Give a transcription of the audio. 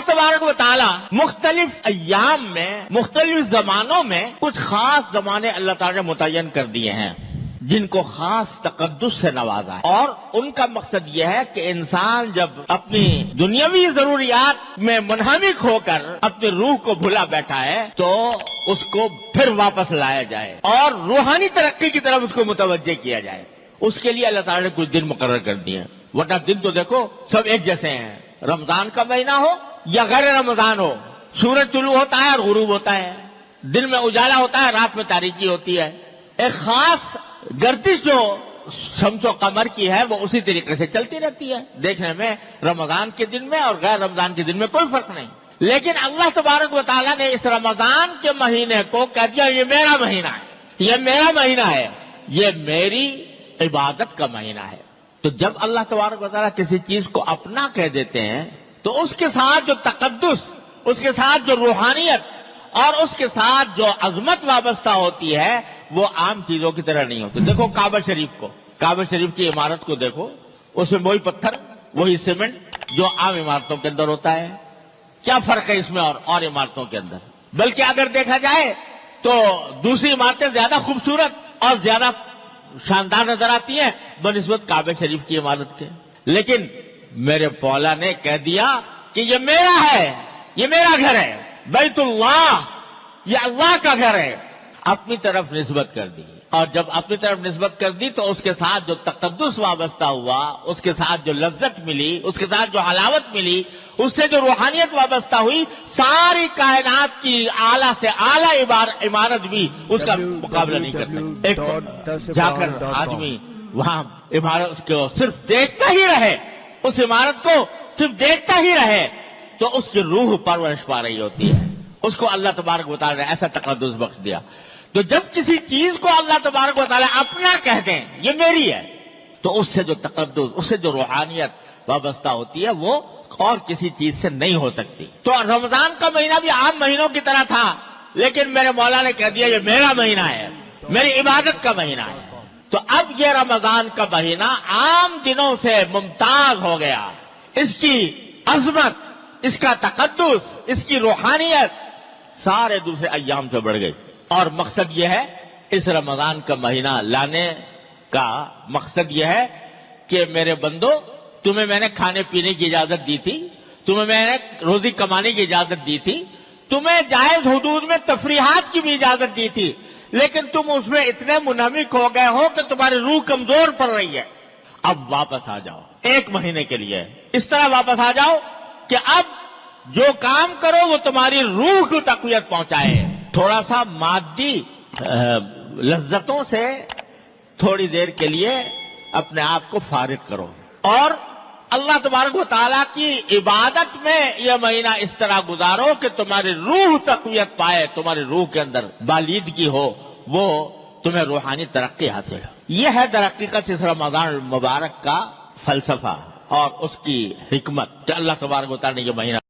تبارک و تعالی مختلف ایام میں مختلف زمانوں میں کچھ خاص زمانے اللہ تعالی نے متعین کر دیے ہیں جن کو خاص تقدس سے نوازا ہے، اور ان کا مقصد یہ ہے کہ انسان جب اپنی دنیاوی ضروریات میں منہمک ہو کر اپنی روح کو بھلا بیٹھا ہے تو اس کو پھر واپس لایا جائے اور روحانی ترقی کی طرف اس کو متوجہ کیا جائے۔ اس کے لیے اللہ تعالیٰ نے کچھ دن مقرر کر دیے ہیں، ورنہ دن تو دیکھو سب ایک جیسے ہیں، رمضان کا مہینہ ہو یا غیر رمضان ہو، سورج طلوع ہوتا ہے اور غروب ہوتا ہے، دن میں اجالا ہوتا ہے، رات میں تاریکی ہوتی ہے۔ ایک خاص گردش جو شمس و قمر کی ہے وہ اسی طریقے سے چلتی رہتی ہے، دیکھنے میں رمضان کے دن میں اور غیر رمضان کے دن میں کوئی فرق نہیں۔ لیکن اللہ تبارک و تعالیٰ نے اس رمضان کے مہینے کو کہہ دیا یہ میرا مہینہ ہے، یہ میرا مہینہ ہے، یہ میری عبادت کا مہینہ ہے۔ تو جب اللہ تبارک و تعالیٰ کسی چیز کو اپنا کہہ دیتے ہیں تو اس کے ساتھ جو تقدس، اس کے ساتھ جو روحانیت اور اس کے ساتھ جو عظمت وابستہ ہوتی ہے وہ عام چیزوں کی طرح نہیں ہوتی۔ دیکھو کعبہ شریف کو، کعبہ شریف کی عمارت کو دیکھو، اس میں وہی پتھر وہی سیمنٹ جو عام عمارتوں کے اندر ہوتا ہے، کیا فرق ہے اس میں اور عمارتوں کے اندر؟ بلکہ اگر دیکھا جائے تو دوسری عمارتیں زیادہ خوبصورت اور زیادہ شاندار نظر آتی ہیں بنسبت کعبہ شریف کی عمارت کے۔ لیکن میرے مولا نے کہہ دیا کہ یہ میرا ہے، یہ میرا گھر ہے، بیت اللہ، یہ اللہ کا گھر ہے، اپنی طرف نسبت کر دی۔ اور جب اپنی طرف نسبت کر دی تو اس کے ساتھ جو تقدس وابستہ ہوا، اس کے ساتھ جو لذت ملی، اس کے ساتھ جو حلاوت ملی، اس سے جو روحانیت وابستہ ہوئی، ساری کائنات کی اعلیٰ سے اعلیٰ عمارت بھی اس کا مقابلہ نہیں کر سکتی۔ ایک جا کر آدمی وہاں عمارت کو صرف دیکھتا ہی رہے، اس عمارت کو صرف دیکھتا ہی رہے تو اس کی روح پرورش پا رہی ہوتی ہے۔ اس کو اللہ تبارک و تعالیٰ نے ایسا تقدس بخش دیا۔ تو جب کسی چیز کو اللہ تبارک و تعالیٰ اپنا کہہ دیں یہ میری ہے تو اس سے جو تقدس، اس سے جو روحانیت وابستہ ہوتی ہے وہ اور کسی چیز سے نہیں ہو سکتی۔ تو رمضان کا مہینہ بھی عام مہینوں کی طرح تھا، لیکن میرے مولا نے کہہ دیا یہ میرا مہینہ ہے، میری عبادت کا مہینہ ہے۔ تو اب یہ رمضان کا مہینہ عام دنوں سے ممتاز ہو گیا، اس کی عظمت، اس کا تقدس، اس کی روحانیت سارے دوسرے ایام سے بڑھ گئی۔ اور مقصد یہ ہے، اس رمضان کا مہینہ لانے کا مقصد یہ ہے کہ میرے بندو تمہیں میں نے کھانے پینے کی اجازت دی تھی، تمہیں میں نے روزی کمانے کی اجازت دی تھی، تمہیں جائز حدود میں تفریحات کی بھی اجازت دی تھی، لیکن تم اس میں اتنے منہمک ہو گئے ہو کہ تمہاری روح کمزور پڑ رہی ہے۔ اب واپس آ جاؤ، ایک مہینے کے لیے اس طرح واپس آ جاؤ کہ اب جو کام کرو وہ تمہاری روح کو تقویت پہنچائے۔ تھوڑا سا مادی لذتوں سے تھوڑی دیر کے لیے اپنے آپ کو فارغ کرو اور اللہ تبارک و تعالیٰ کی عبادت میں یہ مہینہ اس طرح گزارو کہ تمہاری روح تقویت پائے، تمہاری روح کے اندر بالیدگی ہو، وہ تمہیں روحانی ترقی حاصل ہو۔ یہ ہے در حقیقت اس رمضان المبارک کا فلسفہ اور اس کی حکمت کہ اللہ تبارک و تعالیٰ نے یہ مہینہ